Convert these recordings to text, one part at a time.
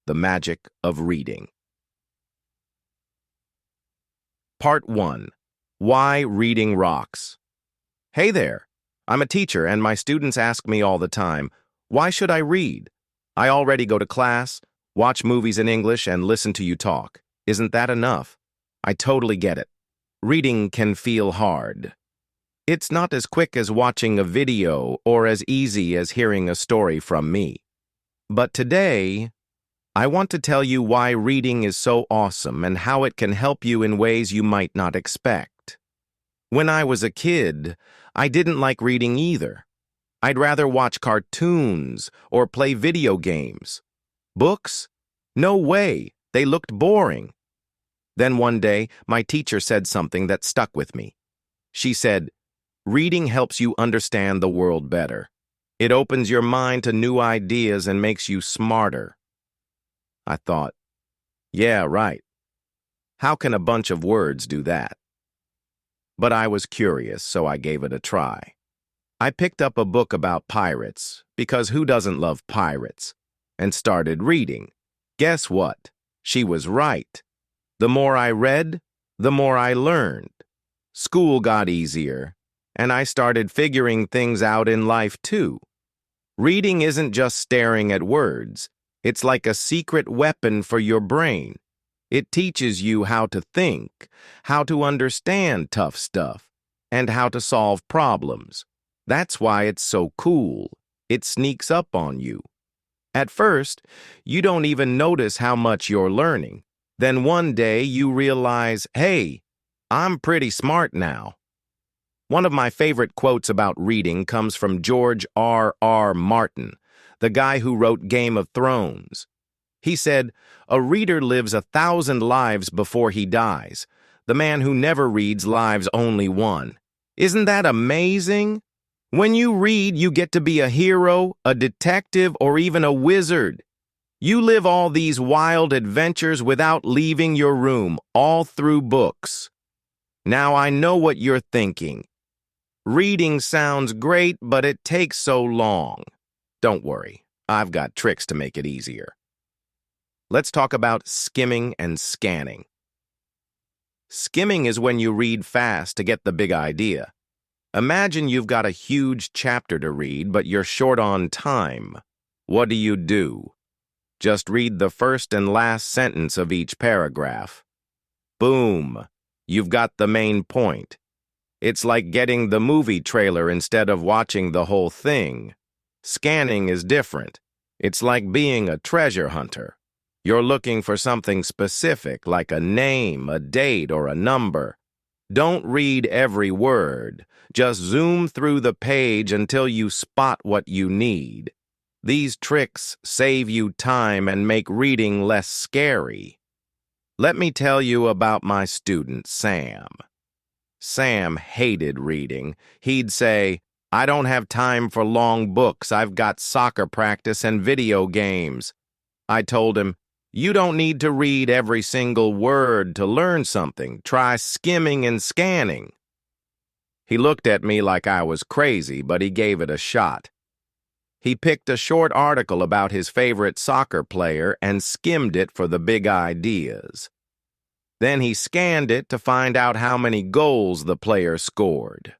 The Magic of Reading. Part 1. Why Reading Rocks. Hey there. I'm a teacher and my students ask me all the time, why should I read? I already go to class, watch movies in English, and listen to you talk. Isn't that enough? I totally get it. Reading can feel hard. It's not as quick as watching a video or as easy as hearing a story from me. But today, I want to tell you why reading is so awesome and how it can help you in ways you might not expect. When I was a kid, I didn't like reading either. I'd rather watch cartoons or play video games. Books? No way, they looked boring. Then one day, my teacher said something that stuck with me. She said, reading helps you understand the world better. It opens your mind to new ideas and makes you smarter. I thought, yeah, right. How can a bunch of words do that? But I was curious, so I gave it a try. I picked up a book about pirates, because who doesn't love pirates? And started reading. Guess what? She was right. The more I read, the more I learned. School got easier, and I started figuring things out in life too. Reading isn't just staring at words. It's like a secret weapon for your brain. It teaches you how to think, how to understand tough stuff, and how to solve problems. That's why it's so cool. It sneaks up on you. At first, you don't even notice how much you're learning. Then one day you realize, hey, I'm pretty smart now. One of my favorite quotes about reading comes from George R.R. Martin, the guy who wrote Game of Thrones. He said, a reader lives 1,000 lives before he dies. The man who never reads lives only one. Isn't that amazing? When you read, you get to be a hero, a detective, or even a wizard. You live all these wild adventures without leaving your room, all through books. Now I know what you're thinking. Reading sounds great, but it takes so long. Don't worry, I've got tricks to make it easier. Let's talk about skimming and scanning. Skimming is when you read fast to get the big idea. Imagine you've got a huge chapter to read, but you're short on time. What do? Just read the first and last sentence of each paragraph. Boom! You've got the main point. It's like getting the movie trailer instead of watching the whole thing. Scanning is different. It's like being a treasure hunter. You're looking for something specific, like a name, a date, or a number. Don't read every word. Just zoom through the page until you spot what you need. These tricks save you time and make reading less scary. Let me tell you about my student, Sam. Sam hated reading. He'd say, I don't have time for long books. I've got soccer practice and video games. I told him, you don't need to read every single word to learn something. Try skimming and scanning. He looked at me like I was crazy, but he gave it a shot. He picked a short article about his favorite soccer player and skimmed it for the big ideas. Then he scanned it to find out how many goals the player scored.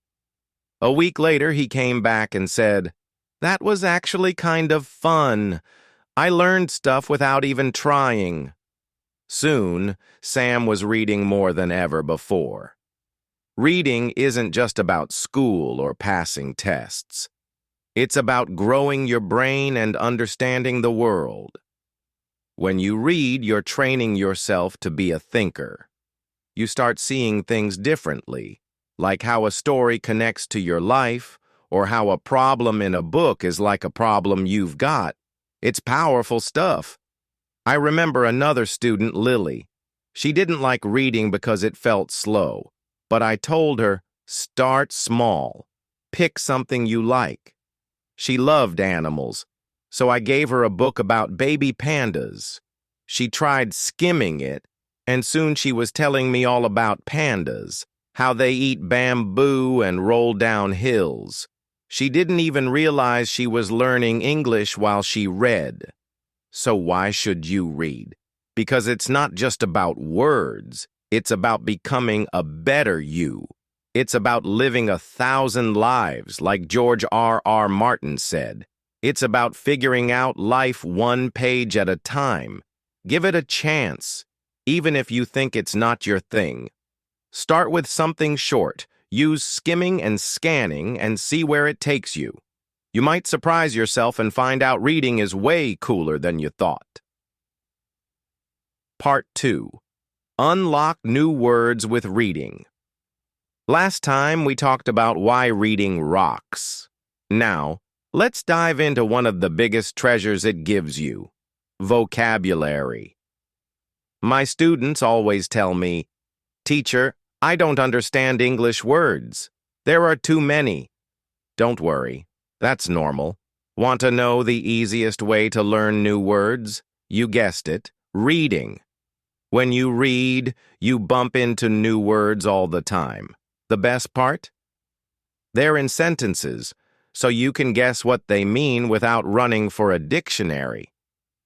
A week later, he came back and said, that was actually kind of fun. I learned stuff without even trying. Soon, Sam was reading more than ever before. Reading isn't just about school or passing tests. It's about growing your brain and understanding the world. When you read, you're training yourself to be a thinker. You start seeing things differently, like how a story connects to your life, or how a problem in a book is like a problem you've got. It's powerful stuff. I remember another student, Lily. She didn't like reading because it felt slow, but I told her, start small. Pick something you like. She loved animals, so I gave her a book about baby pandas. She tried skimming it, and soon she was telling me all about pandas, how they eat bamboo and roll down hills. She didn't even realize she was learning English while she read. So why should you read? Because it's not just about words. It's about becoming a better you. It's about living 1,000 lives, like George R.R. Martin said. It's about figuring out life one page at a time. Give it a chance, even if you think it's not your thing. Start with something short. Use skimming and scanning and see where it takes you. You might surprise yourself and find out reading is way cooler than you thought. Part 2. Unlock new words with reading. Last time we talked about why reading rocks. Now, let's dive into one of the biggest treasures it gives you: vocabulary. My students always tell me, "Teacher, I don't understand English words. There are too many." Don't worry, that's normal. Want to know the easiest way to learn new words? You guessed it, reading. When you read, you bump into new words all the time. The best part? They're in sentences, so you can guess what they mean without running for a dictionary.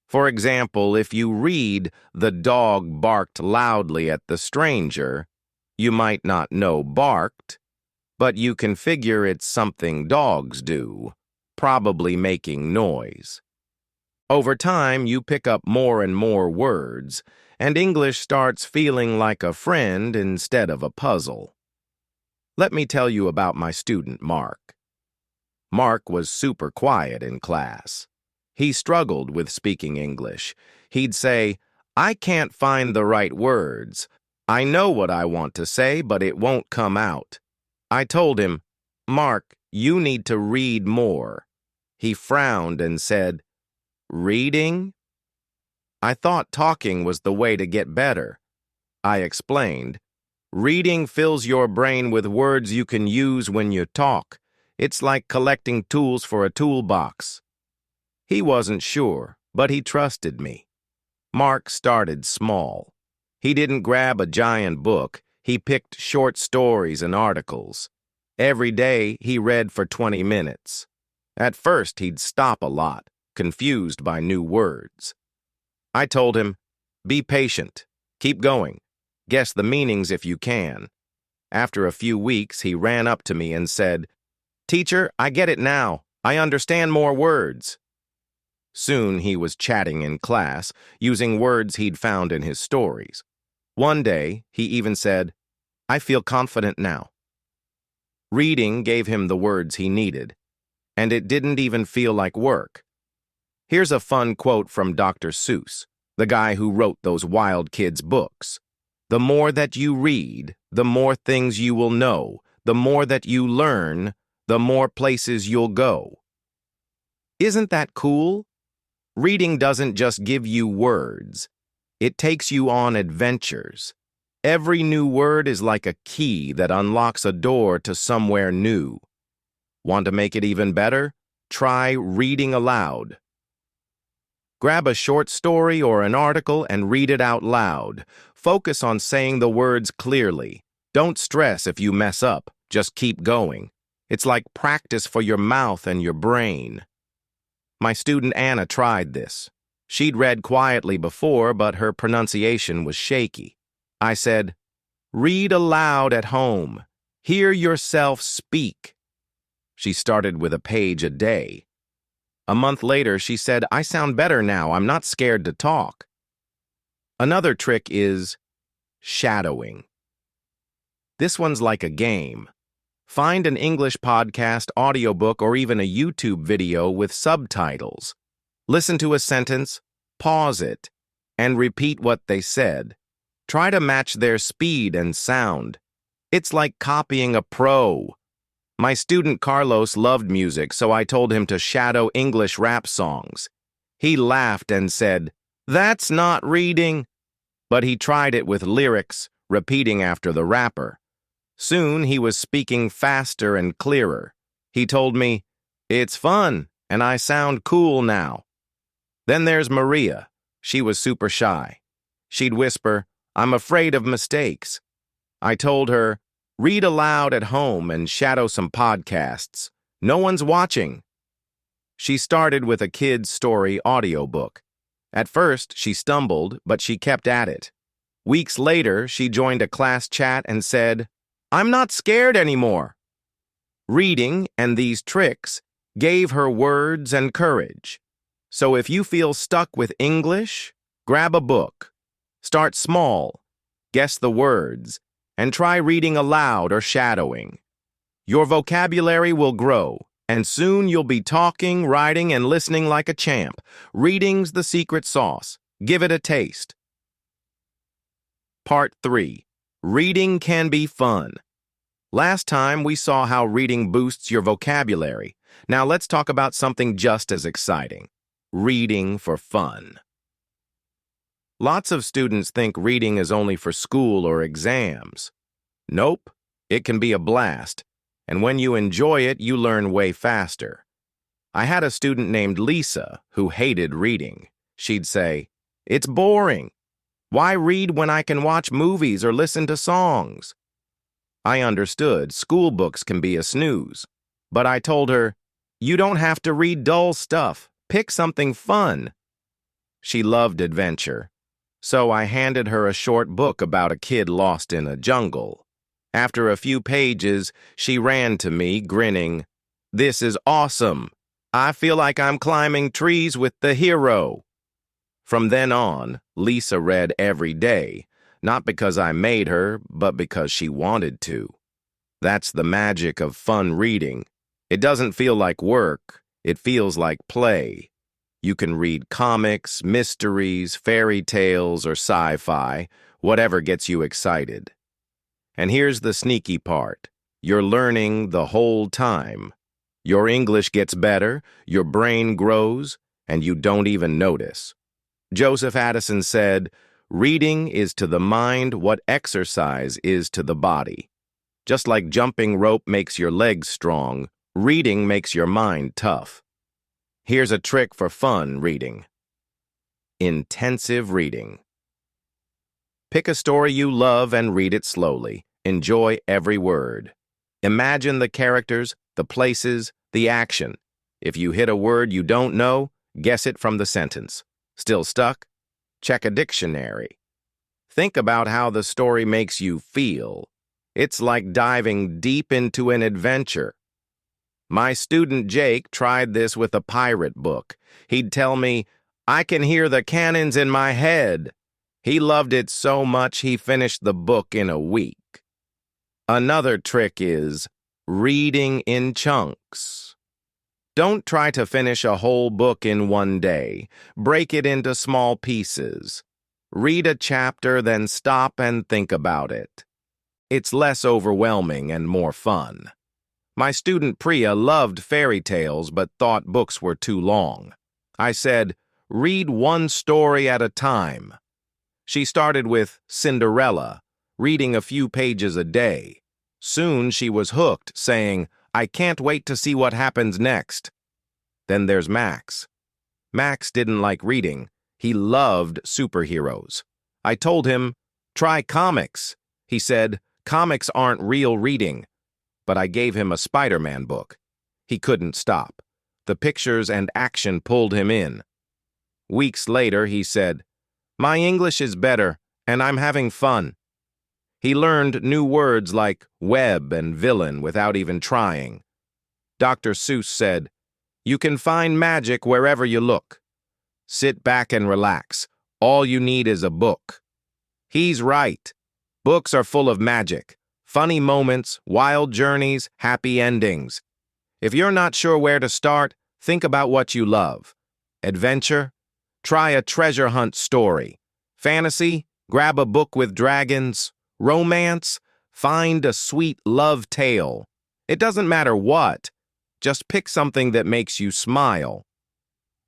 For example, if you read, "The dog barked loudly at the stranger," you might not know barked, but you can figure it's something dogs do, probably making noise. Over time, you pick up more and more words, and English starts feeling like a friend instead of a puzzle. Let me tell you about my student, Mark. Mark was super quiet in class. He struggled with speaking English. He'd say, "I can't find the right words. I know what I want to say, but it won't come out." I told him, "Mark, you need to read more." He frowned and said, "Reading?" I thought talking was the way to get better. I explained, "Reading fills your brain with words you can use when you talk. It's like collecting tools for a toolbox." He wasn't sure, but he trusted me. Mark started small. He didn't grab a giant book. He picked short stories and articles. Every day, he read for 20 minutes. At first, he'd stop a lot, confused by new words. I told him, "Be patient. Keep going. Guess the meanings if you can." After a few weeks, he ran up to me and said, "Teacher, I get it now. I understand more words." Soon he was chatting in class, using words he'd found in his stories. One day, he even said, "I feel confident now." Reading gave him the words he needed, and it didn't even feel like work. Here's a fun quote from Dr. Seuss, the guy who wrote those Wild Kids books. "The more that you read, the more things you will know. The more that you learn, the more places you'll go." Isn't that cool? Reading doesn't just give you words. It takes you on adventures. Every new word is like a key that unlocks a door to somewhere new. Want to make it even better? Try reading aloud. Grab a short story or an article and read it out loud. Focus on saying the words clearly. Don't stress if you mess up. Just keep going. It's like practice for your mouth and your brain. My student Anna tried this. She'd read quietly before, but her pronunciation was shaky. I said, "Read aloud at home. Hear yourself speak." She started with a page a day. A month later, she said, "I sound better now. I'm not scared to talk." Another trick is shadowing. This one's like a game. Find an English podcast, audiobook, or even a YouTube video with subtitles. Listen to a sentence, pause it, and repeat what they said. Try to match their speed and sound. It's like copying a pro. My student Carlos loved music, so I told him to shadow English rap songs. He laughed and said, "That's not reading." But he tried it with lyrics, repeating after the rapper. Soon he was speaking faster and clearer. He told me, "It's fun, and I sound cool now." Then there's Maria. She was super shy. She'd whisper, "I'm afraid of mistakes." I told her, "Read aloud at home and shadow some podcasts. No one's watching." She started with a kid's story audiobook. At first, she stumbled, but she kept at it. Weeks later, she joined a class chat and said, "I'm not scared anymore." Reading and these tricks gave her words and courage. So if you feel stuck with English, grab a book. Start small, guess the words, and try reading aloud or shadowing. Your vocabulary will grow, and soon you'll be talking, writing, and listening like a champ. Reading's the secret sauce. Give it a taste. Part 3. Reading can be fun. Last time we saw how reading boosts your vocabulary. Now let's talk about something just as exciting. Reading for fun. Lots of students think reading is only for school or exams. Nope, it can be a blast, and when you enjoy it, you learn way faster. I had a student named Lisa who hated reading. She'd say, "It's boring. Why read when I can watch movies or listen to songs?" I understood school books can be a snooze, but I told her, "You don't have to read dull stuff. Pick something fun." She loved adventure, so I handed her a short book about a kid lost in a jungle. After a few pages, she ran to me, grinning, "This is awesome. I feel like I'm climbing trees with the hero." From then on, Lisa read every day, not because I made her, but because she wanted to. That's the magic of fun reading. It doesn't feel like work, it feels like play. You can read comics, mysteries, fairy tales, or sci-fi, whatever gets you excited. And here's the sneaky part. You're learning the whole time. Your English gets better, your brain grows, and you don't even notice. Joseph Addison said, "Reading is to the mind what exercise is to the body." Just like jumping rope makes your legs strong, reading makes your mind tough. Here's a trick for fun reading. Intensive reading. Pick a story you love and read it slowly. Enjoy every word. Imagine the characters, the places, the action. If you hit a word you don't know, guess it from the sentence. Still stuck? Check a dictionary. Think about how the story makes you feel. It's like diving deep into an adventure. My student Jake tried this with a pirate book. He'd tell me, "I can hear the cannons in my head." He loved it so much he finished the book in a week. Another trick is reading in chunks. Don't try to finish a whole book in one day. Break it into small pieces. Read a chapter, then stop and think about it. It's less overwhelming and more fun. My student Priya loved fairy tales but thought books were too long. I said, "Read one story at a time." She started with Cinderella, reading a few pages a day. Soon she was hooked, saying, "I can't wait to see what happens next." Then there's Max. Max didn't like reading. He loved superheroes. I told him, "Try comics." He said, "Comics aren't real reading." But I gave him a Spider-Man book. He couldn't stop. The pictures and action pulled him in. Weeks later, he said, "My English is better, and I'm having fun." He learned new words like web and villain without even trying. Dr. Seuss said, "You can find magic wherever you look." Sit back and relax. All you need is a book. He's right. Books are full of magic. Funny moments, wild journeys, happy endings. If you're not sure where to start, think about what you love. Adventure? Try a treasure hunt story. Fantasy? Grab a book with dragons. Romance? Find a sweet love tale. It doesn't matter what. Just pick something that makes you smile.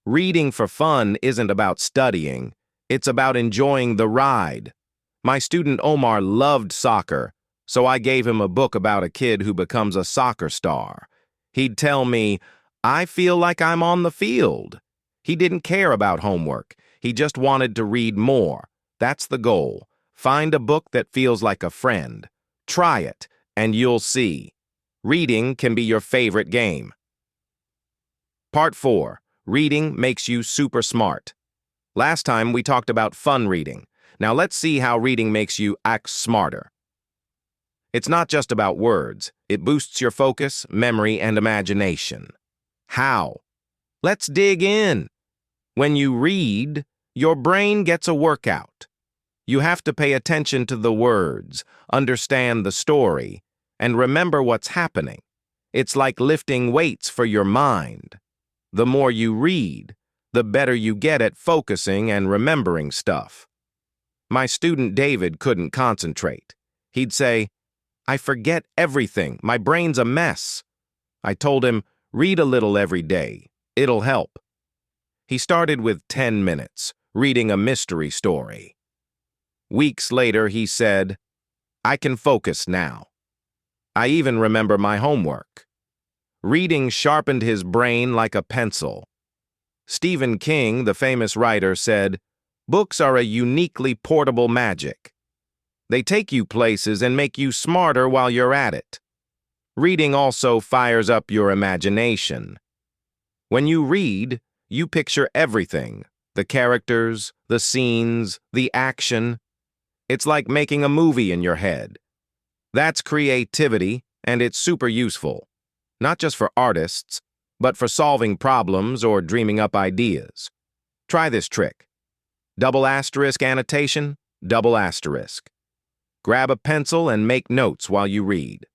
Reading for fun isn't about studying. It's about enjoying the ride. My student Omar loved soccer, so I gave him a book about a kid who becomes a soccer star. He'd tell me, "I feel like I'm on the field." He didn't care about homework. He just wanted to read more. That's the goal. Find a book that feels like a friend. Try it, and you'll see. Reading can be your favorite game. Part 4. Reading makes you super smart. Last time we talked about fun reading. Now let's see how reading makes you act smarter. It's not just about words. It boosts your focus, memory, and imagination. How? Let's dig in. When you read, your brain gets a workout. You have to pay attention to the words, understand the story, and remember what's happening. It's like lifting weights for your mind. The more you read, the better you get at focusing and remembering stuff. My student David couldn't concentrate. He'd say, "I forget everything. My brain's a mess." I told him, "Read a little every day. It'll help." He started with 10 minutes, reading a mystery story. Weeks later, he said, "I can focus now." I even remember my homework. Reading sharpened his brain like a pencil. Stephen King, the famous writer, said, "Books are a uniquely portable magic. They take you places and make you smarter while you're at it." Reading also fires up your imagination. When you read, you picture everything, the characters, the scenes, the action. It's like making a movie in your head. That's creativity, and it's super useful, not just for artists, but for solving problems or dreaming up ideas. Try this trick. Double asterisk annotation, double asterisk. Grab a pencil and make notes while you read.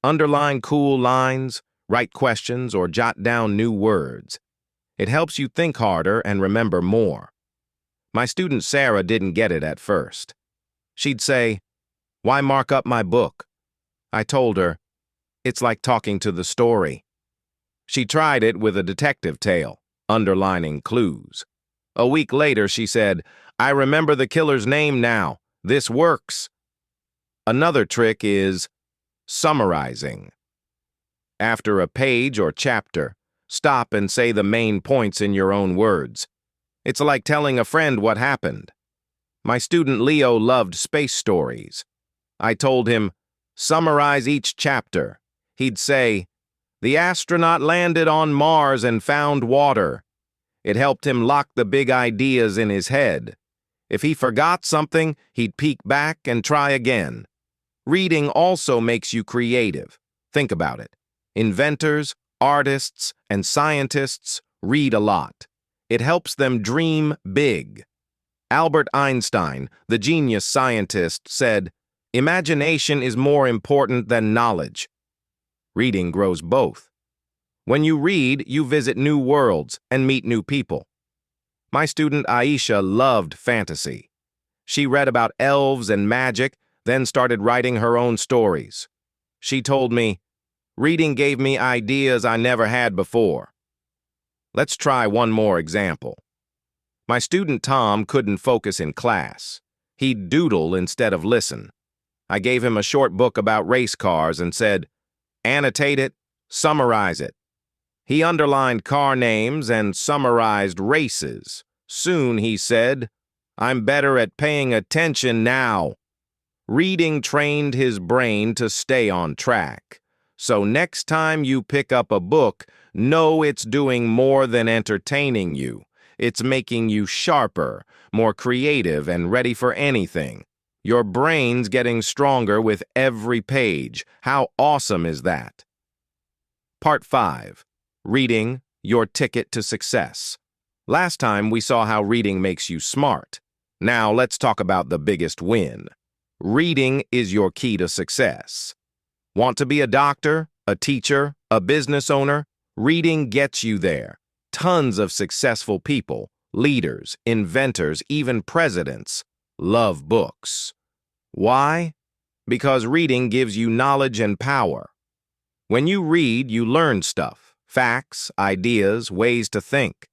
Underline cool lines, write questions, or jot down new words. It helps you think harder and remember more. My student Sarah didn't get it at first. She'd say, "Why mark up my book?" I told her, "It's like talking to the story." She tried it with a detective tale, underlining clues. A week later, she said, "I remember the killer's name now. This works." Another trick is summarizing. After a page or chapter, stop and say the main points in your own words. It's like telling a friend what happened. My student Leo loved space stories. I told him, "Summarize each chapter." He'd say, "The astronaut landed on Mars and found water." It helped him lock the big ideas in his head. If he forgot something, he'd peek back and try again. Reading also makes you creative. Think about it. Inventors, artists, and scientists read a lot. It helps them dream big. Albert Einstein, the genius scientist, said, "Imagination is more important than knowledge." Reading grows both. When you read, you visit new worlds and meet new people. My student Aisha loved fantasy. She read about elves and magic, then started writing her own stories. She told me, "Reading gave me ideas I never had before." Let's try one more example. My student Tom couldn't focus in class. He'd doodle instead of listen. I gave him a short book about race cars and said, "Annotate it, summarize it." He underlined car names and summarized races. Soon he said, "I'm better at paying attention now." Reading trained his brain to stay on track. So next time you pick up a book, know it's doing more than entertaining you. It's making you sharper, more creative, and ready for anything. Your brain's getting stronger with every page. How awesome is that? Part 5. Reading, your ticket to success. Last time we saw how reading makes you smart. Now let's talk about the biggest win. Reading is your key to success. Want to be a doctor, a teacher, a business owner? Reading gets you there. Tons of successful people, leaders, inventors, even presidents, love books. Why? Because reading gives you knowledge and power. When you read, you learn stuff, facts, ideas, ways to think.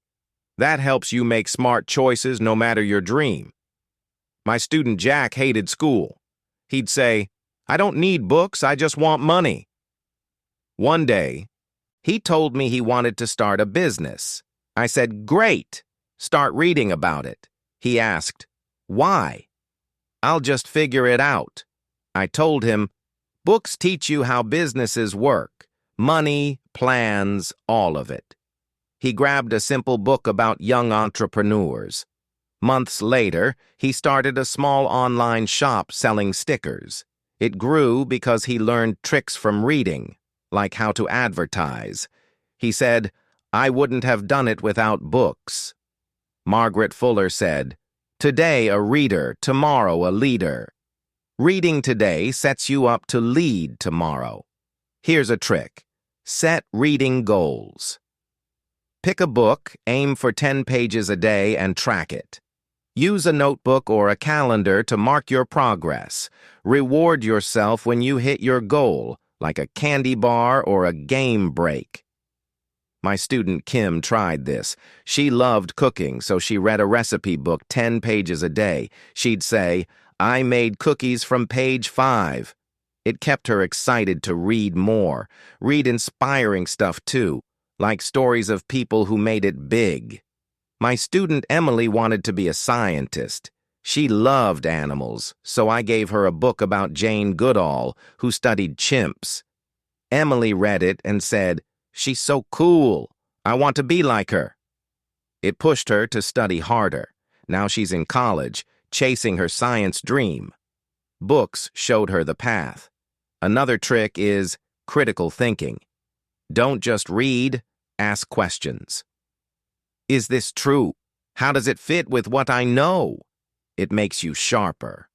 That helps you make smart choices no matter your dream. My student Jack hated school. He'd say, "I don't need books, I just want money." One day, he told me he wanted to start a business. I said, "Great, start reading about it." He asked, "Why?" "I'll just figure it out." I told him, "Books teach you how businesses work, money, plans, all of it." He grabbed a simple book about young entrepreneurs. Months later, he started a small online shop selling stickers. It grew because he learned tricks from reading, like how to advertise. He said, "I wouldn't have done it without books." Margaret Fuller said, "Today a reader, tomorrow a leader." Reading today sets you up to lead tomorrow. Here's a trick. Set reading goals. Pick a book, aim for 10 pages a day, and track it. Use a notebook or a calendar to mark your progress. Reward yourself when you hit your goal, like a candy bar or a game break. My student Kim tried this. She loved cooking, so she read a recipe book 10 pages a day. She'd say, "I made cookies from page 5. It kept her excited to read more. Read inspiring stuff too, like stories of people who made it big. My student Emily wanted to be a scientist. She loved animals, so I gave her a book about Jane Goodall, who studied chimps. Emily read it and said, "She's so cool. I want to be like her." It pushed her to study harder. Now she's in college, chasing her science dream. Books showed her the path. Another trick is critical thinking. Don't just read, ask questions. Is this true? How does it fit with what I know? It makes you sharper.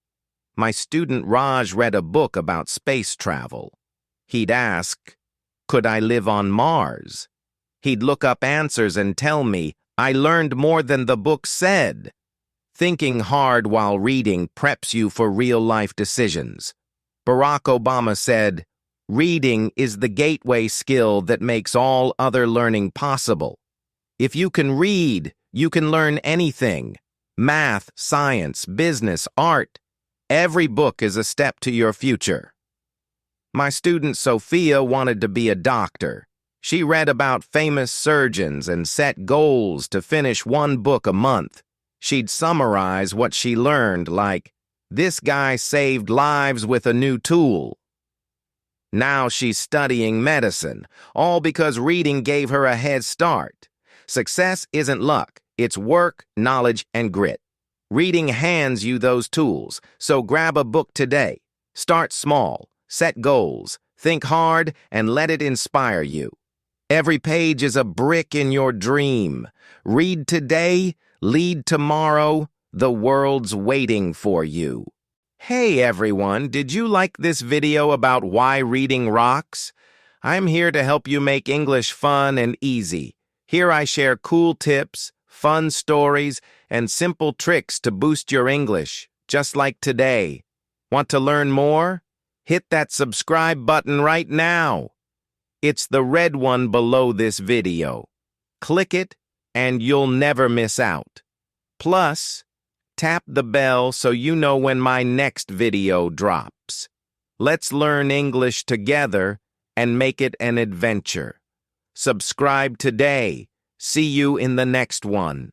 My student Raj read a book about space travel. He'd ask, "Could I live on Mars?" He'd look up answers and tell me, "I learned more than the book said." Thinking hard while reading preps you for real-life decisions. Barack Obama said, "Reading is the gateway skill that makes all other learning possible." If you can read, you can learn anything. Math, science, business, art. Every book is a step to your future. My student Sophia wanted to be a doctor. She read about famous surgeons and set goals to finish one book a month. She'd summarize what she learned like, "This guy saved lives with a new tool." Now she's studying medicine, all because reading gave her a head start. Success isn't luck, it's work, knowledge, and grit. Reading hands you those tools, so grab a book today. Start small, set goals, think hard, and let it inspire you. Every page is a brick in your dream. Read today, lead tomorrow, the world's waiting for you. Hey everyone, did you like this video about why reading rocks? I'm here to help you make English fun and easy. Here I share cool tips, fun stories, and simple tricks to boost your English, just like today. Want to learn more? Hit that subscribe button right now. It's the red one below this video. Click it, and you'll never miss out. Plus, tap the bell so you know when my next video drops. Let's learn English together and make it an adventure. Subscribe today. See you in the next one.